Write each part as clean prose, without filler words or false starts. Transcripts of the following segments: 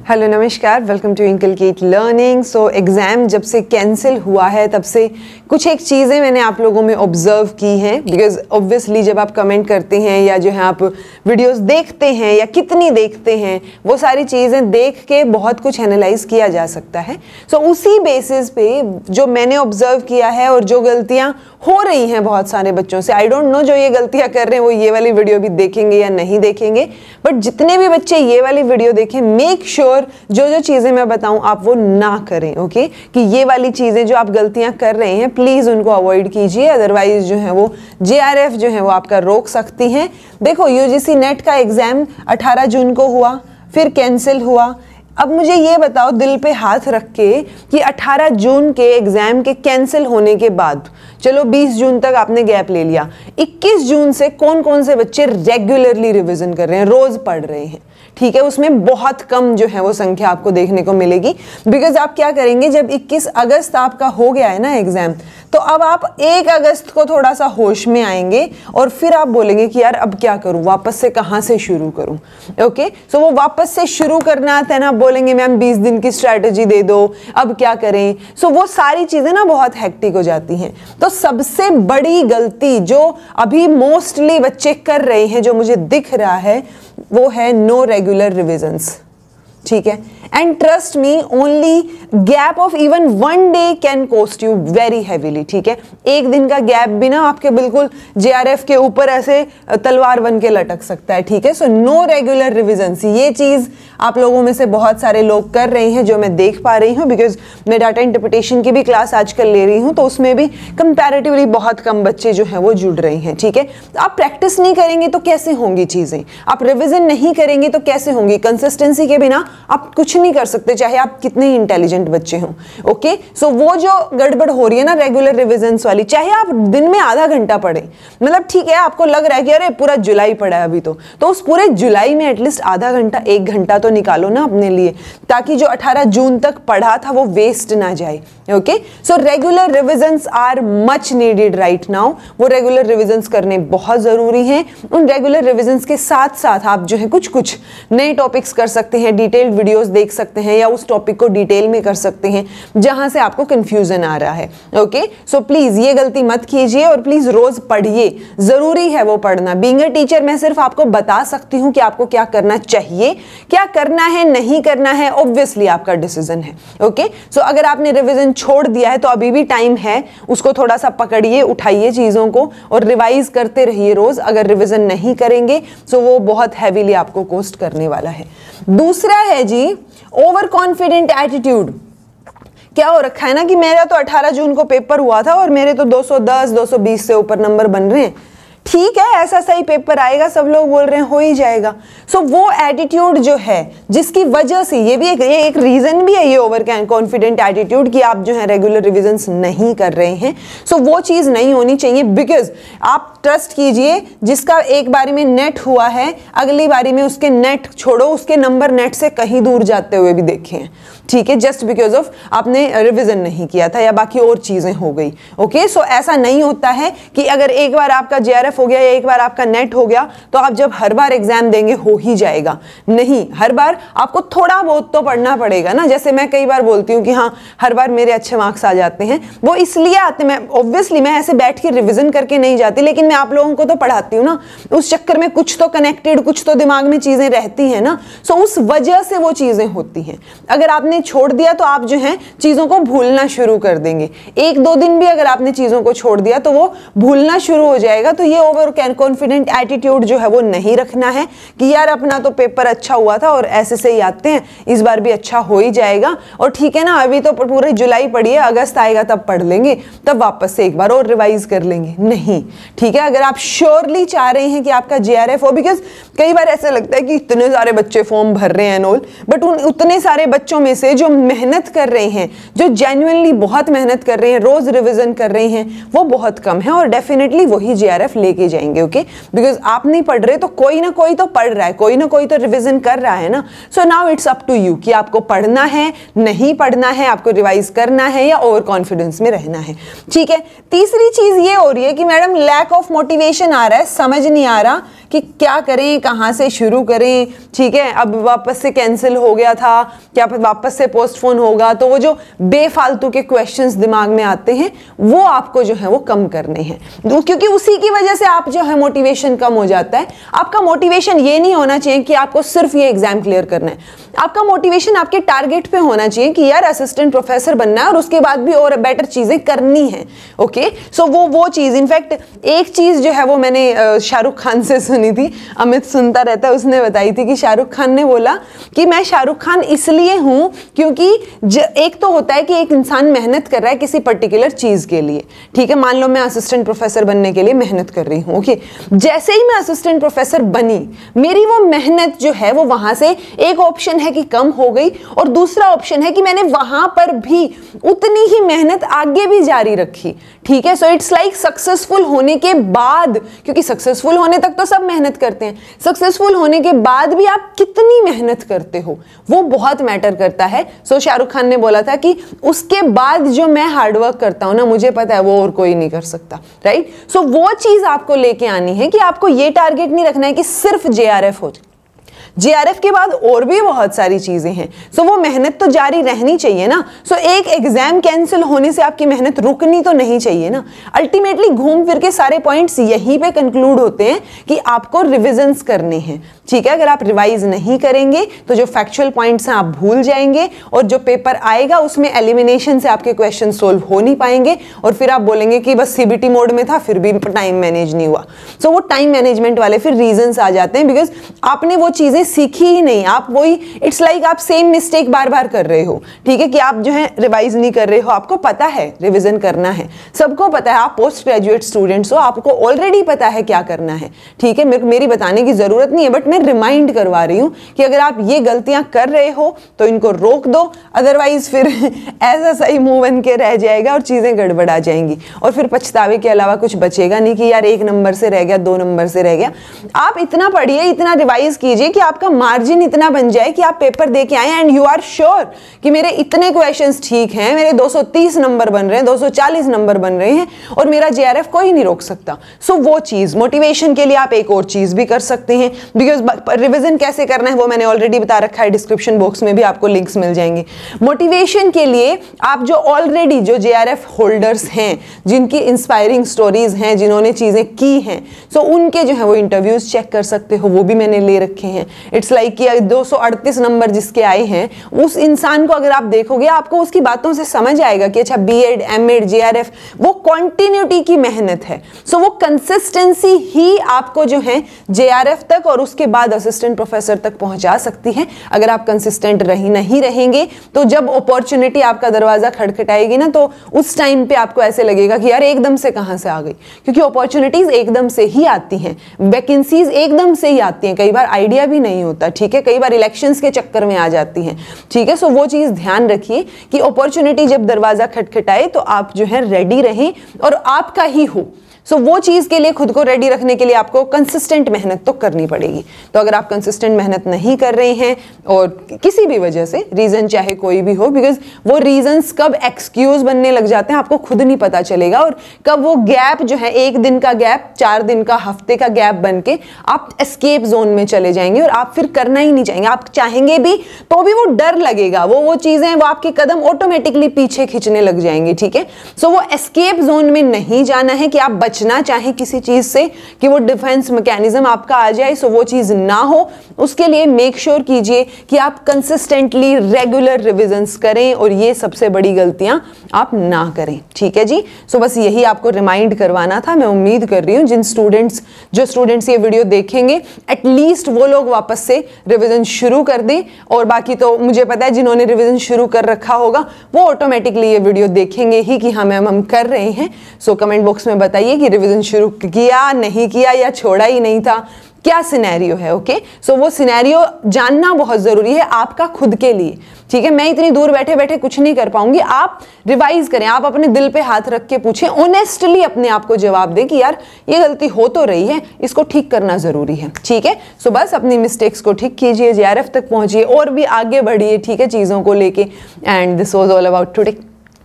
Hello नमस्कार, welcome to inculcate learning. So exam जब से कैंसिल हुआ है तब से कुछ एक चीज़ें मैंने आप लोगों में ऑब्जर्व की हैं, बिकॉज ऑब्वियसली जब आप कमेंट करते हैं या जो है आप वीडियोस देखते हैं या कितनी देखते हैं, वो सारी चीज़ें देख के बहुत कुछ एनालाइज किया जा सकता है। सो उसी बेसिस पे जो मैंने ऑब्जर्व किया है और जो गलतियाँ हो रही हैं बहुत सारे बच्चों से, आई डोंट नो जो ये गलतियाँ कर रहे हैं वो ये वाली वीडियो भी देखेंगे या नहीं देखेंगे, बट जितने भी बच्चे ये वाली वीडियो देखें, मेक श्योर जो जो चीजें मैं बताऊं आप वो ना करें। ओके कि ये वाली चीजें जो आप गलतियां कर रहे हैं प्लीज उनको अवॉइड कीजिए, अदरवाइज जो है वो JRF जो है वो आपका रोक सकती हैं। देखो UGC नेट का एग्जाम 18 जून को हुआ, फिर कैंसिल हुआ। अब मुझे ये बताओ दिल पे हाथ रख के कि 18 जून के एग्जाम के कैंसिल होने के बाद, चलो 20 जून तक आपने गैप ले लिया, 21 जून से कौन कौन से बच्चे रेगुलरली रिवीजन कर रहे हैं, रोज पढ़ रहे हैं? ठीक है, उसमें बहुत कम जो है वो संख्या आपको देखने को मिलेगी। बिकॉज आप क्या करेंगे, जब 21 अगस्त आपका हो गया है ना एग्जाम, तो अब आप 1 अगस्त को थोड़ा सा होश में आएंगे और फिर आप बोलेंगे कि यार अब क्या करूं, वापस से कहां से शुरू करूं। ओके सो वो वापस से शुरू करना आता है ना, बोलेंगे मैम 20 दिन की स्ट्रैटेजी दे दो, अब क्या करें। सो वो सारी चीजें ना बहुत हेक्टिक हो जाती हैं। तो सबसे बड़ी गलती जो अभी मोस्टली बच्चे कर रहे हैं, जो मुझे दिख रहा है, वो है नो रेगुलर रिविजन्स। ठीक है, and trust me, only gap of even 1 day can cost you very heavily. ठीक है, एक दिन का गैप भी ना आपके बिल्कुल JRF के ऊपर ऐसे तलवार बन के लटक सकता है। ठीक है, सो नो रेगुलर रिविजन्स, ये चीज आप लोगों में से बहुत सारे लोग कर रहे हैं जो मैं देख पा रही हूँ, बिकॉज मैं डाटा इंटरप्रिटेशन की भी क्लास आजकल ले रही हूँ, तो उसमें भी कंपैरेटिवली बहुत कम बच्चे जो हैं वो जुड़ रहे हैं। ठीक है, तो आप प्रैक्टिस नहीं करेंगे तो कैसे होंगी चीजें, आप रिविजन नहीं करेंगे तो कैसे होंगी। कंसिस्टेंसी के बिना आप कुछ नहीं कर सकते, चाहे आप कितने इंटेलिजेंट बच्चे हों। ओके सो वो जो गड़बड़ हो रही है ना रेगुलर रिविजन्स वाली, चाहे आप दिन में आधा घंटा पढ़े, मतलब ठीक है आपको लग रहा है कि अरे पूरा जुलाई पढ़ा है अभी, तो उस पूरे जुलाई में एटलीस्ट आधा घंटा 1 घंटा तो निकालो ना अपने लिए, ताकि जो 18 जून तक पढ़ा था वो वेस्ट ना जाए। Okay so regular revisions are much needed right now. वो रेगुलर रिविजन्स करने बहुत जरूरी हैं। उन रेगुलर रिविजन्स के साथ साथ आप जो है कुछ कुछ नए टॉपिक्स कर सकते हैं, डिटेल्ड वीडियोस देख सकते हैं, या उस टॉपिक को डिटेल में कर सकते हैं जहां से आपको कंफ्यूजन आ रहा है। ओके सो प्लीज ये गलती मत कीजिए और प्लीज रोज पढ़िए, जरूरी है वो पढ़ना। बीइंग अ टीचर मैं सिर्फ आपको बता सकती हूं कि आपको क्या करना चाहिए, क्या करना है नहीं करना है ऑब्वियसली आपका डिसीजन है। ओके सो अगर आपने रिविजन छोड़ दिया है तो अभी भी टाइम है, उसको थोड़ा सा पकड़िए, उठाइए चीजों को और रिवाइज करते रहिए रोज। अगर रिविजन नहीं करेंगे तो वो बहुत हैवीली आपको कॉस्ट करने वाला है। दूसरा है जी ओवर कॉन्फिडेंट एटीट्यूड। क्या हो रखा है ना कि मेरा तो 18 जून को पेपर हुआ था और मेरे तो 210 220 से ऊपर नंबर बन रहे हैं। ठीक है, ऐसा सही पेपर आएगा, सब लोग बोल रहे हैं हो ही जाएगा। सो वो एटीट्यूड जो है जिसकी वजह से ये भी एक रीजन भी है, ये ओवर कॉन्फिडेंट एटीट्यूड कि आप जो है रेगुलर रिविजन्स नहीं कर रहे हैं। सो वो चीज नहीं होनी चाहिए। बिकॉज आप ट्रस्ट कीजिए, जिसका एक बारी में नेट हुआ है, अगली बारी में उसके नेट छोड़ो, उसके नंबर नेट से कहीं दूर जाते हुए भी देखे हैं। ठीक है, जस्ट बिकॉज ऑफ आपने रिविजन नहीं किया था या बाकी और चीजें हो गई। ओके सो ऐसा नहीं होता है कि अगर एक बार आपका JRF हो गया या एक बार आपका नेट हो गया तो आप जब हर बार एग्जाम देंगे हो ही जाएगा। नहीं, हर बार आपको थोड़ा बहुत तो पढ़ना पड़ेगा ना। जैसे मैं कई बार बोलती हूँ कि हाँ हर बार मेरे अच्छे मार्क्स आ जाते हैं, वो इसलिए आते हैं, मैं ऑब्वियसली मैं ऐसे बैठ के रिविजन करके नहीं जाती, लेकिन मैं आप लोगों को तो पढ़ाती हूँ ना, उस चक्कर में कुछ तो कनेक्टेड, कुछ तो दिमाग में चीजें रहती हैं ना। सो उस वजह से वो चीजें होती हैं। अगर आपने छोड़ दिया तो आप जो है चीजों को भूलना शुरू कर देंगे। 1-2 दिन भी अगर आपने चीजों को छोड़ दिया तो वो भूलना शुरू हो जाएगा। तो ये ओवर कॉन्फिडेंट एटीट्यूड जो है वो नहीं रखना है कि यार अपना तो पेपर अच्छा हुआ था और ऐसे से ही आते हैं, इस बार भी अच्छा हो ही जाएगा और ठीक है ना, अभी तो पूरे जुलाई पढ़िए, अगस्त आएगा तब पढ़ लेंगे, तब वापस से एक बार और रिवाइज कर लेंगे। नहीं, ठीक है, अगर आप श्योरली चाह रहे हैं कि आपका JRF हो, बिकॉज कई बार ऐसा लगता है कि इतने सारे बच्चे फॉर्म भर रहे हैं एंड, बट उतने सारे बच्चों में से जो मेहनत कर रहे हैं, जो जेन्युइनली बहुत मेहनत कर रहे हैं, रोज रिविजन कर रहे हैं, वो बहुत कम है और डेफिनेटली वही JRF लेके जाएंगे। ओके बिकॉज आप नहीं पढ़ रहे तो कोई ना कोई तो पढ़ रहा है, कोई ना कोई तो रिविजन कर रहा है ना। So now it's up to you कि आपको पढ़ना है नहीं पढ़ना है, आपको रिवाइज करना है या ओवर कॉन्फिडेंस में रहना है। ठीक है, तीसरी चीज ये हो रही है कि मैडम लैक ऑफ मोटिवेशन आ रहा है, समझ नहीं आ रहा कि क्या करें, कहाँ से शुरू करें, ठीक है। अब वापस से कैंसिल हो गया था, क्या वापस से पोस्टपोन होगा, तो वो जो बेफालतू के क्वेश्चंस दिमाग में आते हैं वो आपको जो है वो कम करने हैं, क्योंकि उसी की वजह से आप जो है मोटिवेशन कम हो जाता है। आपका मोटिवेशन ये नहीं होना चाहिए कि आपको सिर्फ ये एग्जाम क्लियर करना है, आपका मोटिवेशन आपके टारगेट पे होना चाहिए कि यार असिस्टेंट प्रोफेसर बनना है और उसके बाद भी और बेटर चीजें करनी है। ओके, सो वो चीज, इनफैक्ट एक चीज जो है वो मैंने शाहरुख खान से सुनी थी, अमित सुनता रहता है, उसने बताई थी कि शाहरुख खान ने बोला कि मैं शाहरुख खान इसलिए हूं क्योंकि एक तो होता है कि एक इंसान मेहनत कर रहा है किसी पर्टिकुलर चीज के लिए, ठीक है। मान लो मैं असिस्टेंट प्रोफेसर बनने के लिए मेहनत कर रही हूं, ओके। जैसे ही मैं असिस्टेंट प्रोफेसर बनी, मेरी वो मेहनत जो है वो वहां से एक ऑप्शन है कि कम हो गई, और दूसरा ऑप्शन है कि मैंने वहां पर भी उतनी ही मेहनत आगे भी जारी रखी, ठीक है। सो इट्स लाइक सक्सेसफुल होने के बाद, क्योंकि सक्सेसफुल होने तक तो सब मेहनत करते हैं, सक्सेसफुल होने के बाद भी आप कितनी मेहनत करते हो वो बहुत मैटर करता है। सो शाहरुख खान ने बोला था कि उसके बाद जो मैं हार्डवर्क करता हूं ना, मुझे पता है वो और कोई नहीं कर सकता, राइट। सो वो चीज आपको लेके आनी है कि आपको ये टारगेट नहीं रखना है कि सिर्फ JRF हो, JRF के बाद और भी बहुत सारी चीजें हैं। सो वो मेहनत तो जारी रहनी चाहिए ना। सो एक एग्जाम कैंसिल होने से आपकी मेहनत रुकनी तो नहीं चाहिए ना। अल्टीमेटली घूम फिर के सारे पॉइंट्स यहीं पे कंक्लूड होते हैं कि आपको रिविजन्स करने हैं, ठीक है। अगर आप रिवाइज नहीं करेंगे तो जो फैक्चुअल पॉइंट्स हैं आप भूल जाएंगे, और जो पेपर आएगा उसमें एलिमिनेशन से आपके क्वेश्चन सोल्व हो नहीं पाएंगे, और फिर आप बोलेंगे कि बस CBT मोड में था फिर भी टाइम मैनेज नहीं हुआ। सो वो टाइम मैनेजमेंट वाले फिर रीजंस आ जाते हैं, बिकॉज आपने वो चीजें सीखी ही नहीं। आप वही, इट्स लाइक आप सेम मिस्टेक बार बार कर रहे हो, ठीक है, कि आप जो है रिवाइज नहीं कर रहे हो। आपको पता है रिवीजन करना है, सबको पता है, आप पोस्ट ग्रेजुएट स्टूडेंट्स हो, आपको ऑलरेडी पता है क्या करना है, ठीक है। मेरी बताने की जरूरत नहीं है, बट मैं रिमाइंड करवा रही हूं कि अगर आप ये गलतियां कर रहे हो तो इनको रोक दो, अदरवाइज फिर ऐसा सही मुंह बन के रह जाएगा और चीजें गड़बड़ा जाएंगी, और फिर पछतावे के अलावा कुछ बचेगा नहीं कि यार 1 नंबर से रह गया, 2 नंबर से रह गया। आप इतना पढ़िए, इतना रिवाइज कीजिए कि आपका मार्जिन इतना बन जाए कि आप पेपर दे के आए एंड यू आर श्योर कि मेरे इतने क्वेश्चंस ठीक हैं, मेरे 230 नंबर बन रहे हैं, 240 नंबर बन रहे हैं, और मेरा JRF कोई नहीं रोक सकता। सो वो चीज मोटिवेशन के लिए आप एक और चीज भी कर सकते हैं, बिकॉज रिवीजन कैसे करना है वो मैंने ऑलरेडी बता रखा है, डिस्क्रिप्शन बॉक्स में भी आपको लिंक्स मिल जाएंगे। मोटिवेशन के लिए आप जो ऑलरेडी जो JRF होल्डर्स हैं, जिनकी इंस्पायरिंग स्टोरीज हैं, जिन्होंने चीजें की हैं, सो उनके जो है वो इंटरव्यूज चेक कर सकते हो, वो भी मैंने ले रखे हैं। इट्स लाइक कि 238 नंबर जिसके आए हैं, उस इंसान को अगर आप देखोगे आपको उसकी बातों से समझ आएगा कि अच्छा B.Ed, M.Ed, JRF वो कॉन्टिन्यूटी की मेहनत है। सो वो कंसिस्टेंसी ही आपको जो है JRF तक और उसके बाद असिस्टेंट प्रोफेसर तक पहुंचा सकती है। अगर आप कंसिस्टेंट नहीं रहेंगे तो जब अपॉर्चुनिटी आपका दरवाजा खटखटाएगी ना, तो उस टाइम पे आपको ऐसे लगेगा कि यार एकदम से कहां से आ गई, क्योंकि अपॉर्चुनिटीज एकदम से ही आती हैं, वैकेंसीज एकदम से ही आती हैं, कई बार आइडिया भी नहीं होता, ठीक है, कई बार इलेक्शंस के चक्कर में आ जाती हैं, ठीक है। सो वो चीज ध्यान रखिए कि अपॉर्चुनिटी जब दरवाजा खटखटाए तो आप जो है रेडी रहें और आपका ही हो। सो वो चीज के लिए खुद को रेडी रखने के लिए आपको कंसिस्टेंट मेहनत तो करनी पड़ेगी। तो अगर आप कंसिस्टेंट मेहनत नहीं कर रहे हैं और किसी भी वजह से, रीजन चाहे कोई भी हो, बिकॉज वो रीजंस कब एक्सक्यूज बनने लग जाते हैं आपको खुद नहीं पता चलेगा, और कब वो गैप जो है 1 दिन का गैप, 4 दिन का, हफ्ते का गैप बन के आप एस्केप जोन में चले जाएंगे और आप फिर करना ही नहीं चाहेंगे। आप चाहेंगे भी तो भी वो डर लगेगा, वो चीजें, वो आपके कदम ऑटोमेटिकली पीछे खींचने लग जाएंगे, ठीक है। सो वो एस्केप जोन में नहीं जाना है कि आप बचना चाहे किसी चीज से, कि वो डिफेंस मैकेनिज्म आपका आ जाए, सो वो चीज ना हो। उसके लिए मेक श्योर कीजिए कि आप कंसिस्टेंटली रेगुलर रिविजन्स करें और ये सबसे बड़ी गलतियां आप ना करें, ठीक है जी। सो बस यही आपको रिमाइंड करवाना था। मैं उम्मीद कर रही हूं जो स्टूडेंट्स ये वीडियो देखेंगे एटलीस्ट वो लोग वापस से रिविजन शुरू कर दें, और बाकी तो मुझे पता है जिन्होंने रिविजन शुरू कर रखा होगा वो ऑटोमेटिकली ये वीडियो देखेंगे ही कि हाँ मैम हम कर रहे हैं। सो कमेंट बॉक्स में बताइए कि रिविजन शुरू किया, नहीं किया, या छोड़ा ही नहीं था, क्या सिनेरियो है। ओके, सो वो सिनेरियो जानना बहुत जरूरी है आपका खुद के लिए, ठीक है। मैं इतनी दूर बैठे बैठे कुछ नहीं कर पाऊंगी। आप रिवाइज करें, आप अपने दिल पे हाथ रख के पूछें, ऑनेस्टली अपने आप को जवाब दें कि यार ये गलती हो तो रही है, इसको ठीक करना जरूरी है, ठीक है। सो बस अपनी मिस्टेक्स को ठीक कीजिए, JRF तक पहुंचिए और भी आगे बढ़िए, ठीक है, चीजों को लेके। And this was all about today.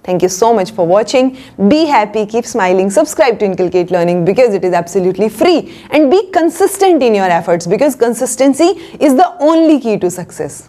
Thank you so much for watching. Be happy, keep smiling, subscribe to Inculcate Learning because it is absolutely free, and be consistent in your efforts because consistency is the only key to success.